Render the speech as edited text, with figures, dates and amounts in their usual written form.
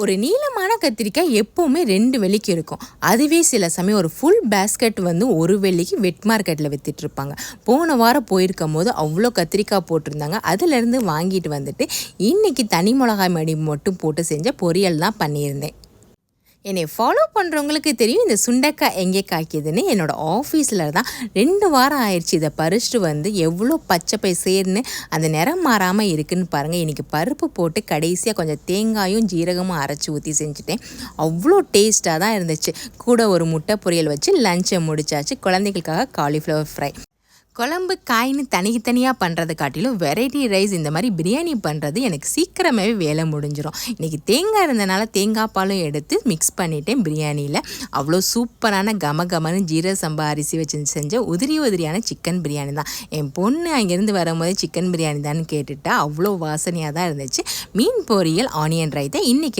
ஒரு நீளமான கத்திரிக்காய் எப்போவுமே 2 வெள்ளிக்கு இருக்கும். அதுவே சில சமயம் ஒரு ஃபுல் பேஸ்கெட் வந்து 1 வெள்ளிக்கு வெட் மார்க்கெட்டில் விற்றுட்ருப்பாங்க. போன வாரம் போயிருக்கும் போது அவ்வளோ கத்திரிக்காய் போட்டிருந்தாங்க. அதிலேருந்து வாங்கிட்டு வந்துட்டு இன்றைக்கி தனி மிளகாய் மடி மட்டும் போட்டு செஞ்ச பொரியல் தான் பண்ணியிருந்தேன். என்னை ஃபாலோ பண்ணுறவங்களுக்கு தெரியும் இந்த சுண்டைக்காய் எங்கே காய்க்குதுன்னு. என்னோடய ஆஃபீஸில் தான் 2 வாரம் ஆயிடுச்சு இதை பறிச்சுட்டு வந்து. எவ்வளோ பச்சை பசேர்னு அந்த நிறம் மாறாமல் இருக்குதுன்னு பாருங்கள். இன்றைக்கி பருப்பு போட்டு கடைசியாக கொஞ்சம் தேங்காயும் ஜீரகமும் அரைச்சி ஊற்றி செஞ்சுட்டேன். அவ்வளோ டேஸ்ட்டாக தான் இருந்துச்சு. கூட ஒரு முட்டை பொரியல் வச்சு லஞ்சை முடிச்சாச்சு. குழந்தைகளுக்காக காலிஃப்ளவர் ஃப்ரை. குழம்பு காய்னு தனித்தனியாக பண்ணுறது காட்டிலும் வெரைட்டி ரைஸ் இந்த மாதிரி பிரியாணி பண்ணுறது எனக்கு சீக்கிரமாகவே வேலை முடிஞ்சிடும். இன்றைக்கி தேங்காய் இருந்தனால தேங்காய் பாலும் எடுத்து மிக்ஸ் பண்ணிட்டேன் பிரியாணியில். அவ்வளோ சூப்பரான கமன்னு ஜீரக சம்பா அரிசி வச்சு செஞ்ச உதிரியான சிக்கன் பிரியாணி தான். என் பொண்ணு அங்கேருந்து வரும்போது சிக்கன் பிரியாணி தான் கேட்டுட்டா. அவ்வளோ வாசனையாக தான் இருந்துச்சு. மீன் பொரியல், ஆனியன் ரைத்தா. இன்றைக்கி